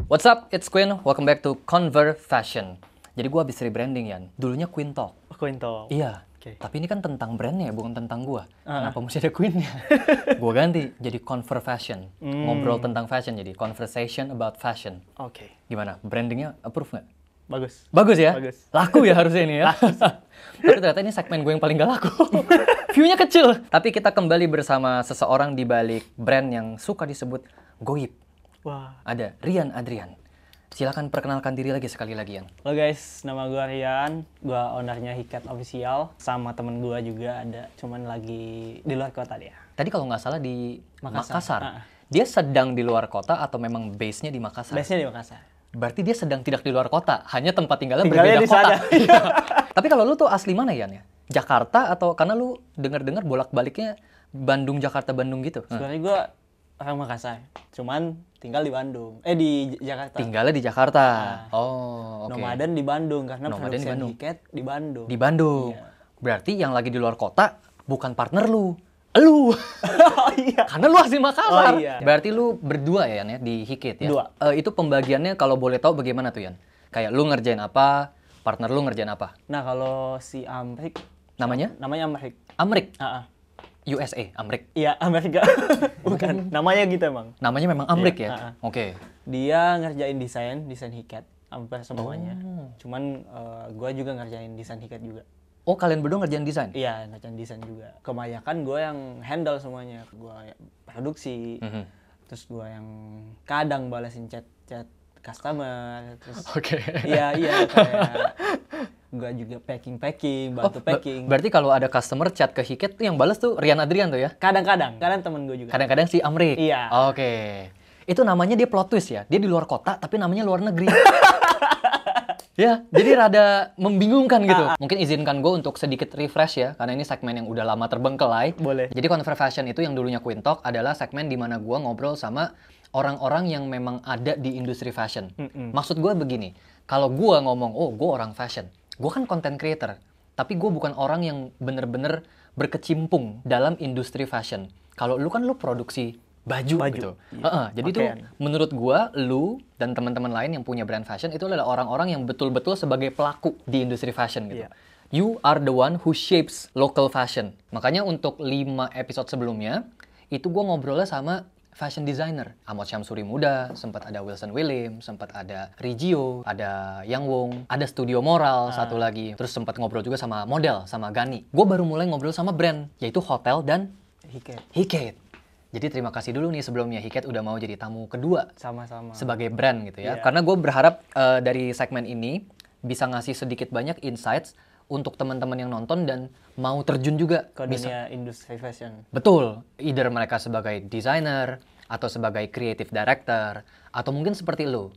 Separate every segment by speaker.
Speaker 1: What's up? It's Queen. Welcome back to Conver Fashion. Jadi gue habis rebranding, Yan. Dulunya Queen Talk.
Speaker 2: Queen Talk.
Speaker 1: Iya.
Speaker 2: Okay.
Speaker 1: Tapi ini kan tentang brandnya, bukan tentang gue. Kenapa mesti ada Queen-nya? Gue ganti jadi Conver Fashion. Ngobrol tentang fashion jadi Conversation about Fashion.
Speaker 2: Oke.
Speaker 1: Gimana? Brandingnya approve nggak?
Speaker 2: Bagus.
Speaker 1: Bagus ya?
Speaker 2: Bagus.
Speaker 1: Laku ya harusnya ini ya? Tapi ternyata ini segmen gue yang paling gak laku. View-nya kecil. Tapi kita kembali bersama seseorang di balik brand yang suka disebut goib.
Speaker 2: Wah.
Speaker 1: Ada Rian Adrian. Silakan perkenalkan diri lagi sekali lagi, Yan.
Speaker 2: Halo guys, nama gue Rian. Gue ownernya Hiket Official. Sama temen gue juga ada, cuman lagi di luar kota dia.
Speaker 1: Tadi kalau nggak salah di Makassar.
Speaker 2: Dia
Speaker 1: Dia sedang di luar kota atau memang base-nya di Makassar?
Speaker 2: base-nya di Makassar.
Speaker 1: Berarti dia sedang tidak di luar kota, hanya tempat tinggalnya
Speaker 2: Tinggalnya
Speaker 1: berbeda
Speaker 2: di
Speaker 1: kota.
Speaker 2: sana.
Speaker 1: Tapi kalau lu tuh asli mana, Yan ya? Jakarta atau karena lu dengar-dengar bolak-baliknya Bandung, Jakarta, Bandung gitu?
Speaker 2: Sebenarnya gue orang Makassar, cuman tinggal di Bandung. Di Jakarta.
Speaker 1: Tinggalnya di Jakarta. Oh, oke.
Speaker 2: Nomaden di Bandung, karena
Speaker 1: Nomaden di
Speaker 2: produksi
Speaker 1: Bandung.
Speaker 2: Hiket di Bandung.
Speaker 1: Di Bandung.
Speaker 2: Iya.
Speaker 1: Berarti yang lagi di luar kota bukan partner lu. Lu.
Speaker 2: Oh iya.
Speaker 1: Karena lu asli Makassar.
Speaker 2: Oh, iya.
Speaker 1: Berarti lu berdua ya, Yan, ya di Hiket ya?
Speaker 2: Dua.
Speaker 1: Itu pembagiannya kalau boleh tahu bagaimana tuh, Yan? Kayak lu ngerjain apa, partner lu ngerjain apa?
Speaker 2: Nah kalau si Amrik,
Speaker 1: Namanya?
Speaker 2: namanya Amrik.
Speaker 1: Amrik.
Speaker 2: USA.
Speaker 1: USA, Amrik.
Speaker 2: Iya, Amerika. Bukan, namanya gitu emang.
Speaker 1: Namanya memang Amrik
Speaker 2: Iya,
Speaker 1: ya? Oke.
Speaker 2: Dia ngerjain desain Hiket hampir semuanya.
Speaker 1: Oh.
Speaker 2: Cuman gue juga ngerjain desain Hiket juga.
Speaker 1: Oh, kalian berdua ngerjain desain?
Speaker 2: Iya, ngerjain desain juga. Kebanyakan gue yang handle semuanya. Gue produksi, terus gue yang kadang balesin chat customer. Terus
Speaker 1: Oke.
Speaker 2: iya kayak gue juga packing, bantu packing.
Speaker 1: Berarti kalau ada customer chat ke Hiket tuh yang balas tuh Rian Adrian tuh ya?
Speaker 2: Kadang temen gue juga.
Speaker 1: Kadang-kadang si Amrik?
Speaker 2: Iya.
Speaker 1: Oke. Itu namanya dia plot twist ya? Dia di luar kota tapi namanya luar negeri. Ya, jadi rada membingungkan gitu. Mungkin izinkan gue untuk sedikit refresh ya, karena ini segmen yang udah lama terbengkelai.
Speaker 2: Boleh.
Speaker 1: Jadi Conver Fashion itu yang dulunya Queen Talk adalah segmen di mana gue ngobrol sama orang-orang yang memang ada di industri fashion. Maksud gue begini, kalau gue ngomong, oh gue orang fashion, gue kan content creator, tapi gue bukan orang yang bener-bener berkecimpung dalam industri fashion. Kalau lu kan lu produksi baju gitu. Jadi itu menurut gua, lu dan teman-teman lain yang punya brand fashion itu adalah orang-orang yang betul-betul sebagai pelaku di industri fashion gitu.
Speaker 2: Iya.
Speaker 1: You are the one who shapes local fashion. Makanya untuk 5 episode sebelumnya itu gua ngobrolnya sama fashion designer. Ahmad Syamsuri muda, sempat ada Wilson William, sempat ada Rigio, ada Yang Wong, ada Studio Moral satu lagi. Terus sempat ngobrol juga sama model, sama Gani. Gua baru mulai ngobrol sama brand, yaitu hotel dan Hiket. Jadi terima kasih dulu nih sebelumnya Hiket udah mau jadi tamu kedua
Speaker 2: Sama-sama.
Speaker 1: sebagai brand gitu ya.
Speaker 2: Iya.
Speaker 1: Karena gue berharap dari segmen ini bisa ngasih sedikit banyak insights untuk teman-teman yang nonton dan mau terjun juga
Speaker 2: Ke dunia industri fashion.
Speaker 1: Betul, either mereka sebagai designer atau sebagai creative director atau mungkin seperti lu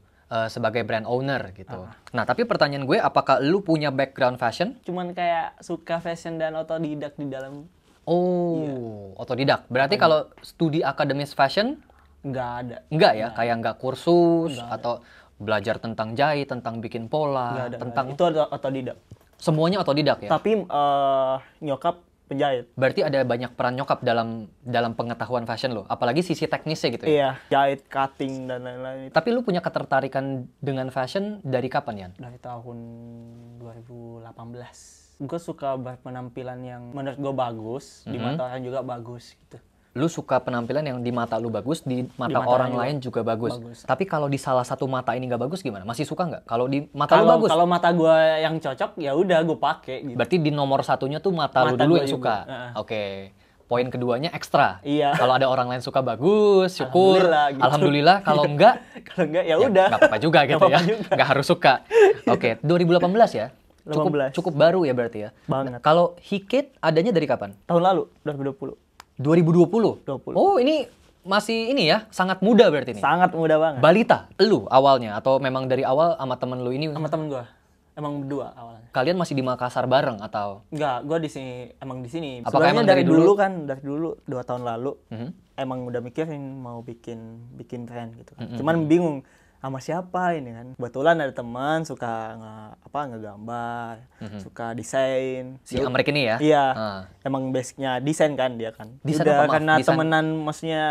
Speaker 1: sebagai brand owner gitu. Nah, tapi pertanyaan gue, apakah lu punya background fashion?
Speaker 2: Cuman kayak suka fashion dan otodidak di dalam.
Speaker 1: Oh, otodidak. Berarti kalau studi akademis fashion
Speaker 2: Nggak ada.
Speaker 1: enggak ya? Kayak enggak kursus
Speaker 2: Nggak
Speaker 1: atau belajar tentang jahit, tentang bikin pola,
Speaker 2: Nggak ada.
Speaker 1: tentang
Speaker 2: Itu otodidak.
Speaker 1: semuanya otodidak ya?
Speaker 2: Tapi nyokap penjahit.
Speaker 1: Berarti ada banyak peran nyokap dalam pengetahuan fashion lo, apalagi sisi teknisnya gitu ya.
Speaker 2: Iya, jahit, cutting dan lain-lain.
Speaker 1: Tapi lu punya ketertarikan dengan fashion dari kapan, Yan?
Speaker 2: Dari tahun 2018. Gue suka penampilan yang menurut gue bagus, di mata orang juga bagus gitu.
Speaker 1: Lu suka penampilan yang di mata lu bagus, di mata
Speaker 2: mata
Speaker 1: orang
Speaker 2: juga
Speaker 1: lain juga bagus.
Speaker 2: bagus.
Speaker 1: Tapi kalau di salah satu mata ini nggak bagus gimana? Masih suka nggak? Kalau di mata lu bagus,
Speaker 2: Kalau mata gue yang cocok, ya udah gue pakai gitu.
Speaker 1: berarti di nomor satunya tuh mata lu
Speaker 2: Mata
Speaker 1: dulu
Speaker 2: gua
Speaker 1: yang
Speaker 2: juga.
Speaker 1: suka. Oke. Poin keduanya ekstra.
Speaker 2: Iya.
Speaker 1: Kalau ada orang lain suka bagus, syukur.
Speaker 2: Alhamdulillah, gitu.
Speaker 1: Alhamdulillah. Kalau enggak,
Speaker 2: Kalau enggak ya
Speaker 1: ya
Speaker 2: udah.
Speaker 1: nggak apa-apa juga gitu
Speaker 2: Nggak
Speaker 1: ya.
Speaker 2: apa-apa juga.
Speaker 1: Nggak harus suka. Oke, 2018 ya?
Speaker 2: 18.
Speaker 1: Cukup baru ya berarti ya?
Speaker 2: Banget.
Speaker 1: Kalau Hiket adanya dari kapan?
Speaker 2: Tahun lalu, 2020.
Speaker 1: 2020?
Speaker 2: 20.
Speaker 1: Oh, ini masih ini ya, sangat muda berarti nih.
Speaker 2: Sangat mudah banget.
Speaker 1: Balita, lu awalnya atau memang dari awal sama temen lu ini
Speaker 2: Sama temen gue. Emang berdua awalnya.
Speaker 1: kalian masih di Makassar bareng atau?
Speaker 2: Enggak, gue di sini emang di sini.
Speaker 1: Apakah
Speaker 2: Sebenarnya
Speaker 1: emang
Speaker 2: dari
Speaker 1: dari
Speaker 2: dulu
Speaker 1: dulu?
Speaker 2: kan, dari dulu 2 tahun lalu emang udah mikirin mau bikin brand gitu kan. Cuman bingung sama siapa ini kan. Kebetulan ada teman suka ngegambar, suka desain.
Speaker 1: Si Amrik ini ya?
Speaker 2: Iya.
Speaker 1: Ah.
Speaker 2: Emang basicnya desain kan dia kan.
Speaker 1: Desain
Speaker 2: Udah
Speaker 1: apa, maaf?
Speaker 2: karena
Speaker 1: Desain-
Speaker 2: temenan maksudnya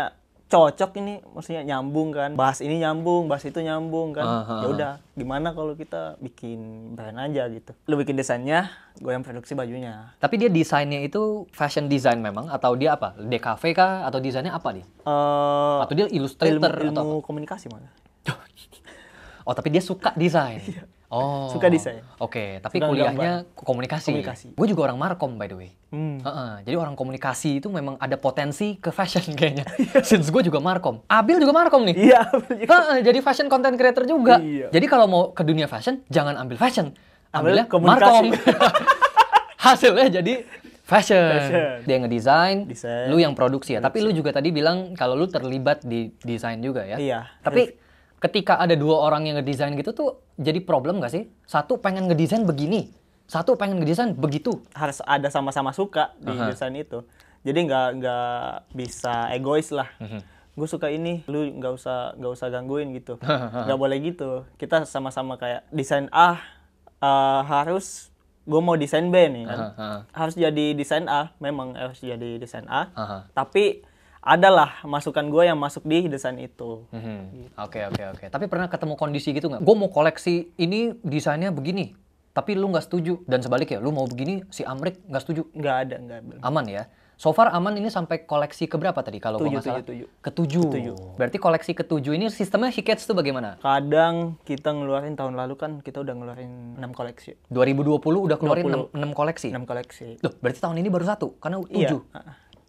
Speaker 2: cocok ini, maksudnya nyambung kan, bahas ini nyambung, bahas itu nyambung kan. Ya udah, gimana kalau kita bikin brand aja gitu. Lu bikin desainnya, gue yang produksi bajunya.
Speaker 1: Tapi dia desainnya itu fashion design memang atau dia apa? DKV kah atau desainnya apa dia? Atau dia illustrator
Speaker 2: ilmu
Speaker 1: atau apa?
Speaker 2: komunikasi malah.
Speaker 1: Oh, tapi dia suka desain. Oh.
Speaker 2: Suka desain.
Speaker 1: Oke, tapi
Speaker 2: Suka
Speaker 1: kuliahnya komunikasi.
Speaker 2: Komunikasi.
Speaker 1: Gue juga orang Markom by the way. Jadi orang komunikasi itu memang ada potensi ke fashion kayaknya. Since gue juga Markom. Abil juga Markom nih.
Speaker 2: Iya.
Speaker 1: Jadi fashion content creator juga.
Speaker 2: Iya.
Speaker 1: Jadi kalau mau ke dunia fashion, jangan ambil fashion.
Speaker 2: Ambil
Speaker 1: Ambilnya
Speaker 2: komunikasi.
Speaker 1: Markom. Hasilnya jadi fashion. Dia ngedesain,
Speaker 2: Desain.
Speaker 1: lu yang produksi ya. Tapi lu juga tadi bilang kalau lu terlibat di desain juga ya.
Speaker 2: Iya.
Speaker 1: Tapi ketika ada dua orang yang ngedesain gitu tuh jadi problem nggak sih? Satu pengen ngedesain begini, satu pengen ngedesain begitu.
Speaker 2: Harus ada sama-sama suka di desain itu. Jadi nggak bisa egois lah. Gue suka ini, lu nggak usah gangguin gitu. Nggak boleh gitu. Kita sama-sama kayak desain A harus gue mau desain B nih kan. Harus jadi desain A, memang harus jadi desain A. Tapi adalah masukan gue yang masuk di desain itu.
Speaker 1: Oke. Tapi pernah ketemu kondisi gitu nggak? Gue mau koleksi ini desainnya begini, tapi lu nggak setuju. Dan sebaliknya, lu mau begini, si Amrik nggak setuju.
Speaker 2: Nggak ada.
Speaker 1: Aman ya? So far aman ini sampai koleksi keberapa tadi kalau gue nggak salah? Ketujuh. Berarti koleksi ketujuh ini sistemnya Hikets tuh bagaimana?
Speaker 2: Kadang kita ngeluarin tahun lalu kan kita udah ngeluarin 6 koleksi.
Speaker 1: 2020 udah keluarin 6 koleksi?
Speaker 2: 6 koleksi.
Speaker 1: Loh, berarti tahun ini baru satu? Karena 7?
Speaker 2: Iya.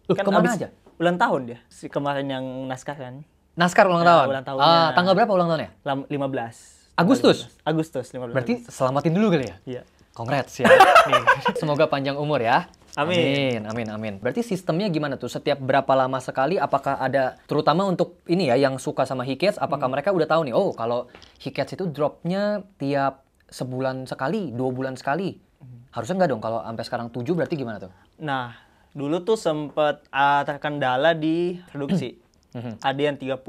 Speaker 1: Loh,
Speaker 2: Kan
Speaker 1: kemana
Speaker 2: abis
Speaker 1: aja?
Speaker 2: Ulang tahun dia. Si kemarin yang naskah kan.
Speaker 1: Naskar ulang tahun?
Speaker 2: Ulang tahunnya.
Speaker 1: Tanggal berapa ulang tahunnya?
Speaker 2: 15.
Speaker 1: Agustus?
Speaker 2: Agustus 15.
Speaker 1: Berarti selamatin dulu kali ya?
Speaker 2: Iya.
Speaker 1: Congrats ya. Nih, semoga panjang umur ya.
Speaker 2: Amin.
Speaker 1: Amin. Berarti sistemnya gimana tuh? Setiap berapa lama sekali? Apakah ada, terutama untuk ini ya, yang suka sama Hikets, apakah mereka udah tahu nih, oh kalau Hikets itu dropnya tiap sebulan sekali, 2 bulan sekali? Harusnya nggak dong, kalau sampai sekarang 7 berarti gimana tuh?
Speaker 2: Nah, dulu tuh sempet terkendala di produksi. Ada yang 3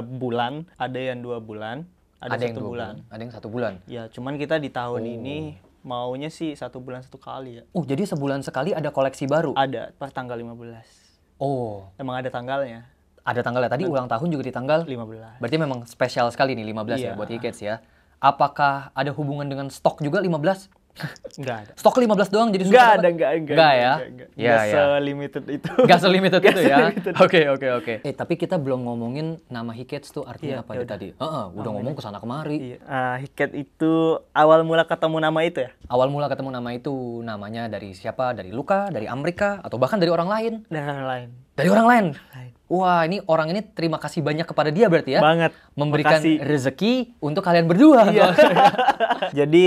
Speaker 2: bulan, ada yang 2 bulan, ada
Speaker 1: yang
Speaker 2: 1
Speaker 1: 2
Speaker 2: bulan.
Speaker 1: Ada yang 1 bulan.
Speaker 2: Ya, cuman kita di tahun ini maunya sih 1 bulan 1 kali ya.
Speaker 1: Oh, jadi sebulan sekali ada koleksi baru?
Speaker 2: Ada, per tanggal 15.
Speaker 1: Oh.
Speaker 2: Emang ada tanggalnya.
Speaker 1: Ada tanggalnya. Tadi ulang tahun juga di tanggal
Speaker 2: 15.
Speaker 1: Berarti memang spesial sekali nih 15 ya
Speaker 2: Iya.
Speaker 1: buat Hikets ya. Apakah ada hubungan dengan stok juga 15?
Speaker 2: Enggak ada.
Speaker 1: Stok 15 doang jadi
Speaker 2: Enggak
Speaker 1: susah
Speaker 2: ada,
Speaker 1: dapat?
Speaker 2: enggak
Speaker 1: ya?
Speaker 2: Enggak se-limited itu.
Speaker 1: Gak selimited itu ya?
Speaker 2: selimited.
Speaker 1: Oke. Tapi kita belum ngomongin nama Hikets tuh artinya apa dia tadi? Udah ngomong kesana kemari.
Speaker 2: Iya. Hiket itu awal mula ketemu nama itu ya?
Speaker 1: Awal mula ketemu nama itu, namanya dari siapa? Dari Luka, dari Amerika, atau bahkan dari orang lain?
Speaker 2: Dan orang lain.
Speaker 1: Dari orang lain? Wah, ini orang ini terima kasih banyak kepada dia berarti ya?
Speaker 2: Banget.
Speaker 1: Memberikan
Speaker 2: Makasih.
Speaker 1: rezeki untuk kalian berdua.
Speaker 2: Iya. Jadi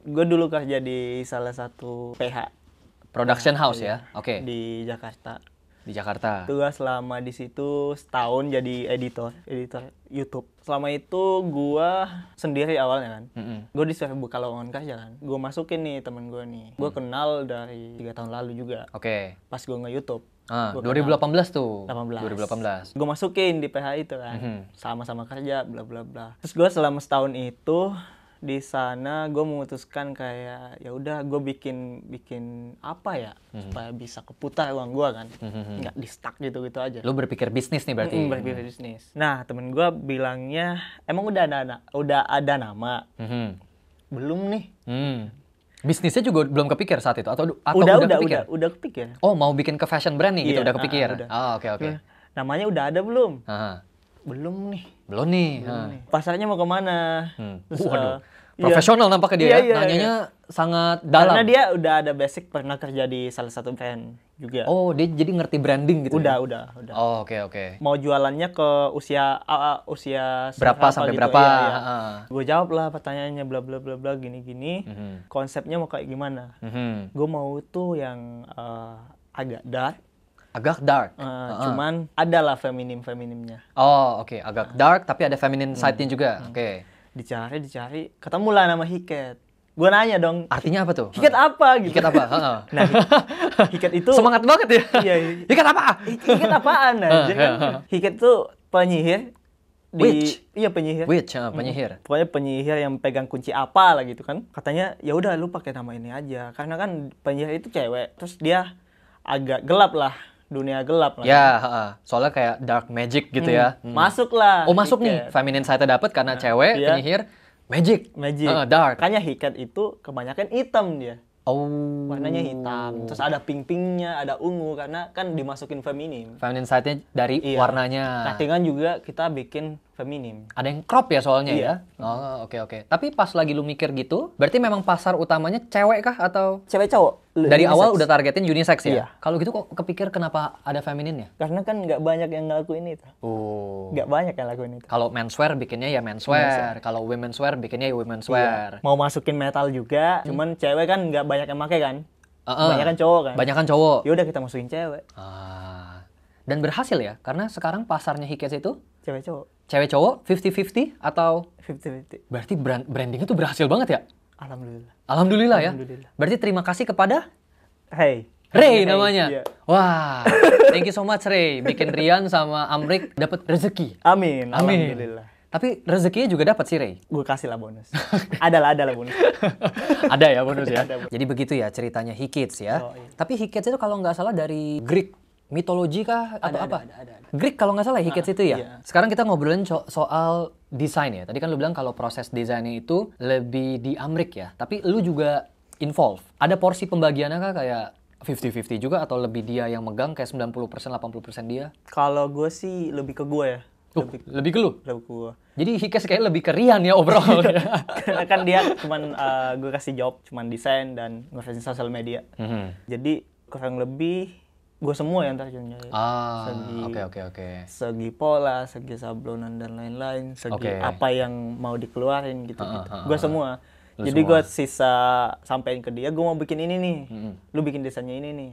Speaker 2: gue dulu kerja di salah satu PH.
Speaker 1: Production house ya? Oke.
Speaker 2: Di Jakarta.
Speaker 1: Di Jakarta.
Speaker 2: Gue selama di situ setahun jadi editor YouTube. Selama itu gue sendiri awalnya kan. Gue disuruh buka lowongan kerja kan. Gue masukin nih temen gue nih. Gue kenal dari 3 tahun lalu juga.
Speaker 1: Oke.
Speaker 2: Pas gue nge-YouTube.
Speaker 1: 2018 tuh.
Speaker 2: 2018. Gue masukin di PH itu kan. Sama-sama kerja bla bla bla. Terus gue selama setahun itu di sana gue memutuskan kayak ya udah gue bikin apa ya supaya bisa keputar uang gue kan. Nggak di stuck gitu-gitu aja.
Speaker 1: Lu berpikir bisnis nih berarti.
Speaker 2: Berpikir bisnis. Nah, temen gue bilangnya emang udah ada nama. Belum nih.
Speaker 1: Bisnisnya juga belum kepikir saat itu atau udah kepikir?
Speaker 2: Udah kepikir.
Speaker 1: Oh, mau bikin ke fashion brand nih gitu,
Speaker 2: Iya,
Speaker 1: udah kepikir.
Speaker 2: udah.
Speaker 1: Oke.
Speaker 2: Namanya udah ada belum?
Speaker 1: Aha.
Speaker 2: Belum nih.
Speaker 1: Belum nih.
Speaker 2: Pasarnya mau kemana?
Speaker 1: Terus, waduh. Profesional nampaknya dia.
Speaker 2: Iya,
Speaker 1: Nanyanya sangat dalam.
Speaker 2: Karena dia udah ada basic pernah kerja di salah satu brand juga.
Speaker 1: Oh, dia jadi ngerti branding gitu.
Speaker 2: Udah.
Speaker 1: Oh, oke.
Speaker 2: Mau jualannya ke usia
Speaker 1: berapa sampai
Speaker 2: gitu.
Speaker 1: berapa?
Speaker 2: Iya. Gue jawab lah pertanyaannya bla bla bla bla gini. Konsepnya mau kayak gimana? Gue mau tuh yang agak dark.
Speaker 1: Agak dark.
Speaker 2: Cuman adalah feminimnya.
Speaker 1: Oh, oke. Agak dark tapi ada feminine side-nya juga. Oke.
Speaker 2: Dicari, ketemulah nama Hiket. Gue nanya dong.
Speaker 1: Artinya apa tuh?
Speaker 2: Hiket apa gitu?
Speaker 1: Hiket apa?
Speaker 2: Nah, Hiket itu
Speaker 1: semangat banget ya.
Speaker 2: Iya.
Speaker 1: Hiket apa?
Speaker 2: Hiket apaan aja kan? Hiket tuh penyihir.
Speaker 1: Witch.
Speaker 2: Iya, penyihir.
Speaker 1: Witch, penyihir.
Speaker 2: Pokoknya penyihir yang pegang kunci apa lah gitu kan. Katanya ya udah lu pakai nama ini aja. Karena kan penyihir itu cewek. Terus dia agak gelap lah dunia gelap lah.
Speaker 1: Ya, soalnya kayak dark magic gitu ya.
Speaker 2: Masuk lah.
Speaker 1: Oh, masuk nih. Feminine side-nya dapet karena cewek,
Speaker 2: iya.
Speaker 1: penyihir, magic. Dark.
Speaker 2: Makanya Hikat itu kebanyakan hitam dia.
Speaker 1: Oh.
Speaker 2: Warnanya hitam. Terus ada pink-pinknya, ada ungu karena kan dimasukin feminim.
Speaker 1: Feminine side-nya dari warnanya.
Speaker 2: Cuttingan juga kita bikin feminim.
Speaker 1: Ada yang crop ya soalnya ya? Oh, oke. Tapi pas lagi lu mikir gitu, berarti memang pasar utamanya cewek kah atau?
Speaker 2: Cewek cowok.
Speaker 1: Dari
Speaker 2: unisex.
Speaker 1: awal udah targetin unisex ya?
Speaker 2: Iya.
Speaker 1: Kalau gitu kok kepikir kenapa ada femininnya?
Speaker 2: Karena kan nggak banyak yang ngelakuin itu.
Speaker 1: Oh.
Speaker 2: Nggak banyak yang ngelakuin itu.
Speaker 1: Kalau menswear bikinnya ya menswear. Kalau womenswear bikinnya ya womenswear.
Speaker 2: Mau masukin metal juga, cuman cewek kan nggak banyak yang pakai kan. Banyak kan cowok kan.
Speaker 1: Banyak kan cowok.
Speaker 2: Yaudah kita masukin cewek.
Speaker 1: Dan berhasil ya? Karena sekarang pasarnya Hikets itu
Speaker 2: Cewek cowok.
Speaker 1: cewek cowok 50-50 atau
Speaker 2: 50-50.
Speaker 1: berarti brandingnya tuh berhasil banget ya?
Speaker 2: Alhamdulillah.
Speaker 1: Alhamdulillah ya.
Speaker 2: Alhamdulillah.
Speaker 1: Berarti terima kasih kepada
Speaker 2: Hey.
Speaker 1: Ray namanya.
Speaker 2: Iya.
Speaker 1: Wah, thank you so much Ray. Bikin Rian sama Amrik dapat rezeki.
Speaker 2: Amin.
Speaker 1: Amin.
Speaker 2: Alhamdulillah.
Speaker 1: Tapi rezekinya juga dapat sih Ray.
Speaker 2: Gue kasih lah bonus. Adalah bonus.
Speaker 1: Ada ya bonus ya.
Speaker 2: Ada.
Speaker 1: Jadi begitu ya ceritanya Hikets ya.
Speaker 2: Oh, iya.
Speaker 1: Tapi Hikets itu kalau nggak salah dari Greek mitologi kah atau apa?
Speaker 2: Ada.
Speaker 1: Greek kalau nggak salah Hikets itu ya.
Speaker 2: Iya.
Speaker 1: Sekarang kita ngobrolin soal desain ya. Tadi kan lu bilang kalau proses desainnya itu lebih di Amrik ya. Tapi lu juga involve. Ada porsi pembagiannya kah kayak 50-50 juga atau lebih dia yang megang kayak 90% 80% dia?
Speaker 2: Kalau gue sih lebih ke gue ya.
Speaker 1: Lebih ke lu?
Speaker 2: Lebih ke gue.
Speaker 1: Jadi Hikets kayak lebih ke Rian ya overall.
Speaker 2: Karena kan dia cuman gue kasih job cuman desain dan ngurusin sosial media. Jadi kurang lebih gue semua yang terjunnya.
Speaker 1: Oke.
Speaker 2: Segi pola, segi sablonan dan lain-lain, segi apa yang mau dikeluarin gitu. Gue semua. Jadi gue sisa sampein ke dia, gue mau bikin ini nih. Lu bikin desainnya ini nih.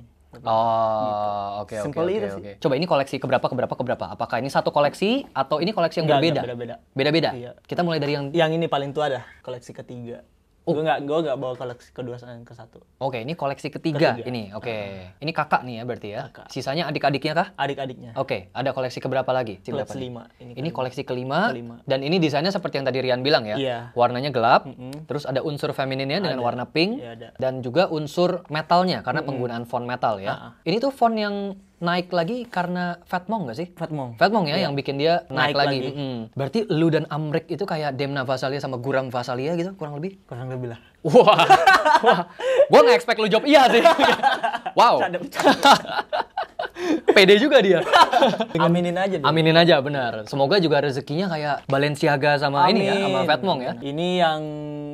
Speaker 1: Oke.
Speaker 2: Simple itu sih.
Speaker 1: Coba ini koleksi keberapa? Apakah ini satu koleksi atau ini koleksi yang berbeda?
Speaker 2: Beda-beda.
Speaker 1: Beda-beda?
Speaker 2: Iya.
Speaker 1: Kita mulai dari
Speaker 2: Yang ini paling tua dah, koleksi ketiga. Gue nggak bawa koleksi kedua sama yang ke satu.
Speaker 1: Oke, ini koleksi ketiga. Ini. Oke. Ini kakak nih ya berarti ya.
Speaker 2: Kakak.
Speaker 1: Sisanya adik-adiknya kah?
Speaker 2: Adik-adiknya.
Speaker 1: Oke, ada koleksi keberapa lagi?
Speaker 2: Koleksi 5.
Speaker 1: Ini koleksi kelima. Dan ini desainnya seperti yang tadi Rian bilang ya.
Speaker 2: Iya.
Speaker 1: Warnanya gelap. Terus ada unsur femininnya dengan warna pink.
Speaker 2: Iya, ada.
Speaker 1: Dan juga unsur metalnya karena penggunaan font metal ya. Ini tuh font yang naik lagi karena Fatmong nggak sih?
Speaker 2: Fatmong
Speaker 1: Ya yang bikin dia naik lagi. Berarti lu dan Amrik itu kayak Demna Vasalia sama Guram Vasalia gitu kurang lebih?
Speaker 2: Kurang lebih lah.
Speaker 1: Wah. Gua nggak expect lu jawab iya sih. Wow. Pede juga dia.
Speaker 2: Aminin aja deh.
Speaker 1: Aminin aja benar. Semoga juga rezekinya kayak Balenciaga sama ini ya, sama Fatmong ya.
Speaker 2: Ini yang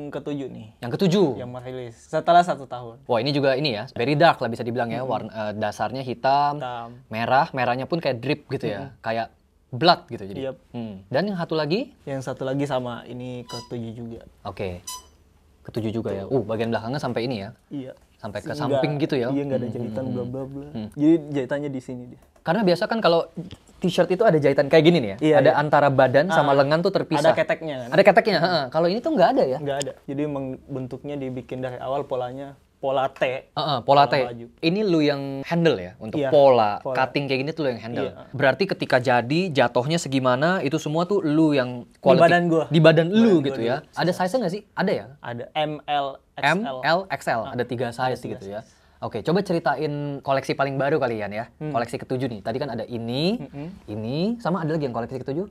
Speaker 2: ketujuh nih.
Speaker 1: Yang ketujuh.
Speaker 2: Yang merilis setelah 1 tahun.
Speaker 1: Wah ini juga ini ya, very dark lah bisa dibilang ya. Warna dasarnya hitam, merahnya pun kayak drip gitu ya, kayak blood gitu jadi.
Speaker 2: Yep.
Speaker 1: Dan yang satu lagi?
Speaker 2: Yang satu lagi sama ini ketujuh juga.
Speaker 1: Oke. Ketujuh juga ya. Bagian belakangnya sampai ini ya.
Speaker 2: Iya.
Speaker 1: Sampai ke samping gitu ya.
Speaker 2: Iya, nggak ada jahitan bla bla bla. Jadi jahitannya di sini dia.
Speaker 1: Karena biasa kan kalau t-shirt itu ada jahitan kayak gini nih ya.
Speaker 2: Iya,
Speaker 1: ada antara badan sama lengan tuh terpisah.
Speaker 2: Ada keteknya kan?
Speaker 1: Ada keteknya. Kalau ini tuh nggak ada ya?
Speaker 2: Nggak ada. Jadi emang bentuknya dibikin dari awal polanya pola T.
Speaker 1: Pola T.
Speaker 2: baju.
Speaker 1: Ini lu yang handle ya untuk
Speaker 2: Iya,
Speaker 1: pola, cutting kayak gini tuh lu yang handle.
Speaker 2: Iya.
Speaker 1: Berarti ketika jadi jatuhnya segimana itu semua tuh lu yang
Speaker 2: Di badan gua.
Speaker 1: Di badan lu
Speaker 2: Badan
Speaker 1: gitu
Speaker 2: gua
Speaker 1: ya. Ada size-nya nggak sih? Ada ya?
Speaker 2: Ada M, L,
Speaker 1: M,
Speaker 2: XL.
Speaker 1: L, XL. Ada 3 size gitu ya. Oke, coba ceritain koleksi paling baru kalian ya. Koleksi ketujuh nih. Tadi kan ada ini, sama ada lagi yang koleksi ketujuh.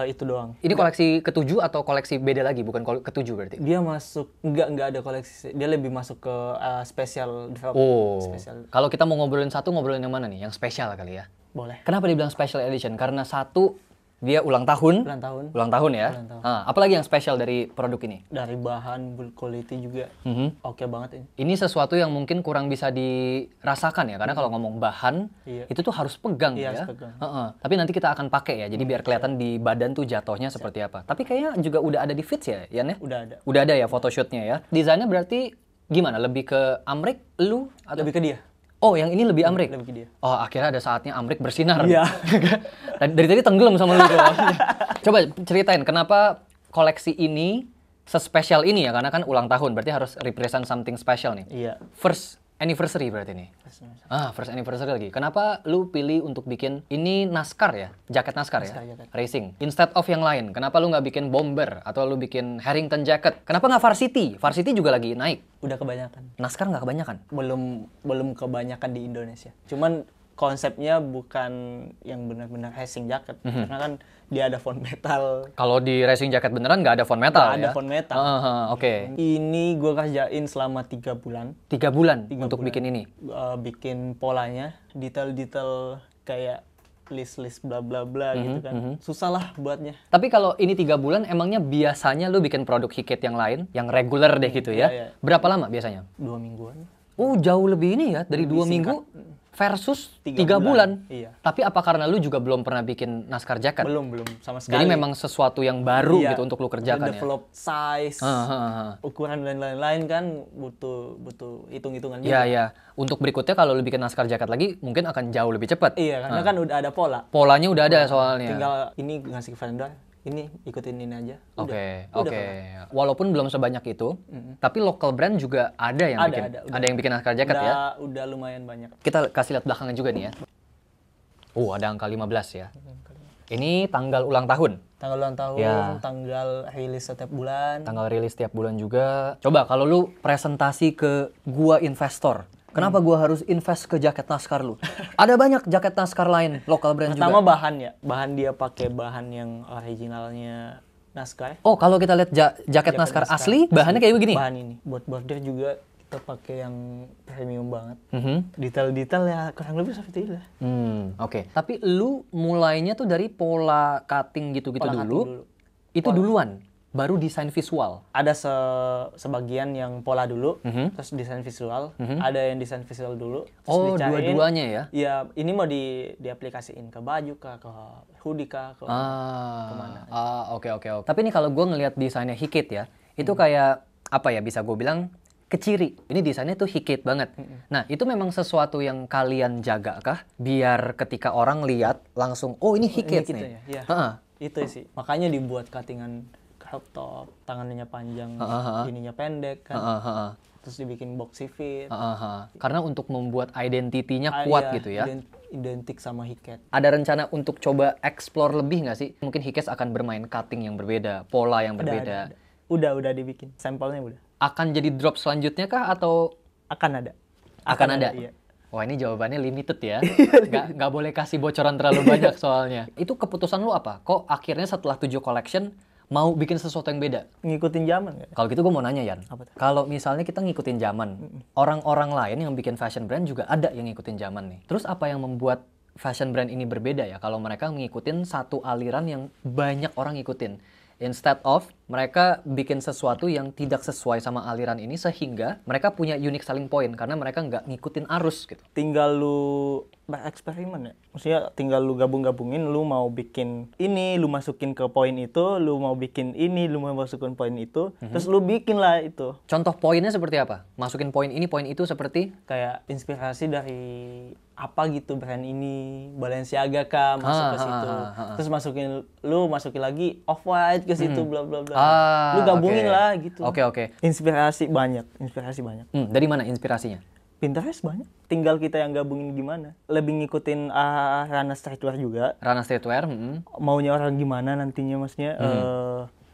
Speaker 2: Itu doang.
Speaker 1: Ini koleksi ketujuh atau koleksi beda lagi, bukan ketujuh berarti?
Speaker 2: Dia masuk nggak ada koleksi. Dia lebih masuk ke special drop. Special.
Speaker 1: Kalau kita mau ngobrolin satu, ngobrolin yang mana nih? Yang spesial kali ya?
Speaker 2: Boleh.
Speaker 1: Kenapa dibilang special edition? Karena satu, dia ulang tahun. Ulang tahun ya?
Speaker 2: Ulang tahun.
Speaker 1: Apalagi yang spesial dari produk ini?
Speaker 2: Dari bahan, build quality juga oke banget ini.
Speaker 1: Ini sesuatu yang mungkin kurang bisa dirasakan ya, karena kalau ngomong bahan, itu tuh harus pegang ya.
Speaker 2: Harus pegang.
Speaker 1: Tapi nanti kita akan pakai ya, jadi biar kelihatan di badan tuh jatuhnya seperti apa. Tapi kayaknya juga udah ada di Fits ya, Yan ya?
Speaker 2: Udah ada.
Speaker 1: Udah ada ya photoshootnya ya. Desainnya berarti gimana? Lebih ke Amrik, lu? Atau?
Speaker 2: Lebih ke dia.
Speaker 1: Oh, yang ini lebih Amrik?
Speaker 2: Lebih ke dia.
Speaker 1: Oh, akhirnya ada saatnya Amrik bersinar.
Speaker 2: Iya.
Speaker 1: Dari tadi tenggelam sama lu. Coba ceritain, kenapa koleksi ini sespesial ini ya? Karena kan ulang tahun, berarti harus represent something special nih.
Speaker 2: Iya.
Speaker 1: First anniversary berarti nih. First anniversary lagi. Kenapa lu pilih untuk bikin ini NASCAR ya? Jaket NASCAR ya?
Speaker 2: jaket.
Speaker 1: Racing. Instead of yang lain. Kenapa lu nggak bikin bomber? Atau lu bikin Harrington jacket? Kenapa nggak Varsity? Varsity juga lagi naik.
Speaker 2: Udah kebanyakan.
Speaker 1: NASCAR nggak kebanyakan?
Speaker 2: Belum kebanyakan di Indonesia. Cuman konsepnya bukan yang benar-benar racing jacket, karena kan dia ada font metal.
Speaker 1: Kalau di racing jacket beneran nggak ada font metal
Speaker 2: Nggak
Speaker 1: ya?
Speaker 2: ada font metal.
Speaker 1: Oke.
Speaker 2: Ini gue kerjain selama 3 bulan.
Speaker 1: 3 bulan
Speaker 2: 3
Speaker 1: untuk
Speaker 2: bulan.
Speaker 1: bikin ini?
Speaker 2: Bikin polanya, detail-detail kayak list-list bla bla bla gitu kan. Susah lah buatnya.
Speaker 1: Tapi kalau ini 3 bulan, emangnya biasanya lu bikin produk Hikit yang lain, yang reguler deh gitu ya?
Speaker 2: Iya.
Speaker 1: Berapa lama biasanya?
Speaker 2: 2 mingguan.
Speaker 1: Oh, jauh lebih ini ya, dari 2 minggu versus 3 bulan.
Speaker 2: Iya.
Speaker 1: Tapi apa karena lu juga belum pernah bikin naskah jaket?
Speaker 2: Belum sama sekali.
Speaker 1: Jadi memang sesuatu yang baru
Speaker 2: Iya,
Speaker 1: gitu untuk lu kerjakan ya?
Speaker 2: develop size, ukuran dan lain-lain kan butuh hitung-hitungan juga.
Speaker 1: Iya. Untuk berikutnya kalau lu bikin naskah jaket lagi, mungkin akan jauh lebih cepat.
Speaker 2: Iya, karena kan udah ada pola.
Speaker 1: Polanya udah ada soalnya.
Speaker 2: Tinggal ini ngasih ke vendor, ini ikutin ini aja.
Speaker 1: Oke.
Speaker 2: Udah.
Speaker 1: Walaupun belum sebanyak itu, tapi local brand juga ada yang bikin. Ada yang bikin naskah jaket ya?
Speaker 2: Udah lumayan banyak.
Speaker 1: Kita kasih lihat belakangnya juga nih ya. Ada angka 15 ya. Ini tanggal ulang tahun.
Speaker 2: Tanggal ulang tahun,
Speaker 1: Ya.
Speaker 2: tanggal rilis setiap bulan.
Speaker 1: Tanggal rilis tiap bulan juga. Coba kalau lu presentasi ke gua investor, kenapa gua harus invest ke jaket naskah lu? Ada banyak jaket naskah lain, local brand
Speaker 2: Pertama
Speaker 1: juga.
Speaker 2: bahan ya. Bahan dia pakai bahan yang originalnya naskah.
Speaker 1: Oh, kalau kita lihat jaket naskah asli, bahannya kayak begini.
Speaker 2: Bahan ini. Buat border juga kita pakai yang premium banget.
Speaker 1: Mhm.
Speaker 2: Detail-detail ya kurang lebih seperti itu lah.
Speaker 1: Oke. Tapi lu mulainya tuh dari pola cutting gitu-gitu
Speaker 2: Pola
Speaker 1: dulu.
Speaker 2: cutting dulu.
Speaker 1: Itu duluan, baru desain visual.
Speaker 2: Ada sebagian yang pola dulu, terus desain visual. Ada yang desain visual dulu. Terus
Speaker 1: Oh,
Speaker 2: dicariin,
Speaker 1: dua-duanya ya?
Speaker 2: Ya, ini mau diaplikasiin ke baju kah, ke hoodie kah, ke kemana.
Speaker 1: Oke. Tapi ini kalau gue ngelihat desainnya Hikit ya, itu kayak apa ya, bisa gue bilang keciri. Ini desainnya tuh Hikit banget. Nah, itu memang sesuatu yang kalian jaga kah? Biar ketika orang lihat langsung, oh ini Hikit
Speaker 2: Ini
Speaker 1: nih.
Speaker 2: gitu ya? Iya.
Speaker 1: Heeh.
Speaker 2: Itu sih. Makanya dibuat cuttingan crop top, tangannya panjang, ininya pendek kan. Terus dibikin boxy fit.
Speaker 1: Karena untuk membuat identitinya kuat
Speaker 2: Iya,
Speaker 1: gitu ya.
Speaker 2: Identik sama Hikit.
Speaker 1: Ada rencana untuk coba explore lebih nggak sih? Mungkin Hikes akan bermain cutting yang berbeda, pola yang berbeda.
Speaker 2: Udah dibikin. Sampelnya udah.
Speaker 1: Akan jadi drop selanjutnya kah atau
Speaker 2: Akan ada.
Speaker 1: akan ada?
Speaker 2: Iya.
Speaker 1: Wah, ini jawabannya limited ya. Nggak boleh kasih bocoran terlalu banyak soalnya. Itu keputusan lu apa? Kok akhirnya setelah 7 collection mau bikin sesuatu yang beda?
Speaker 2: Ngikutin zaman nggak?
Speaker 1: Kalau gitu gue mau nanya, Yan.
Speaker 2: Apa tuh?
Speaker 1: Kalau misalnya kita ngikutin zaman, orang-orang lain yang bikin fashion brand juga ada yang ngikutin zaman nih. Terus apa yang membuat fashion brand ini berbeda ya kalau mereka ngikutin satu aliran yang banyak orang ngikutin? Instead of mereka bikin sesuatu yang tidak sesuai sama aliran ini sehingga mereka punya unique selling point karena mereka nggak ngikutin arus gitu.
Speaker 2: Tinggal lu bereksperimen ya. Maksudnya tinggal lu gabung-gabungin, lu mau bikin ini, lu masukin ke poin itu, lu mau bikin ini, lu mau masukin poin itu, terus lu bikin lah itu.
Speaker 1: Contoh poinnya seperti apa? Masukin poin ini, poin itu seperti?
Speaker 2: Kayak inspirasi dari apa gitu brand ini, Balenciaga kah, masuk ke situ. Terus masukin lagi Off-White ke situ, bla bla bla. Lu gabungin lah gitu.
Speaker 1: Oke.
Speaker 2: Inspirasi banyak.
Speaker 1: Dari mana inspirasinya?
Speaker 2: Pinterest banyak. Tinggal kita yang gabungin gimana. Lebih ngikutin ranah streetwear juga.
Speaker 1: Ranah streetwear.
Speaker 2: Maunya orang gimana nantinya maksudnya.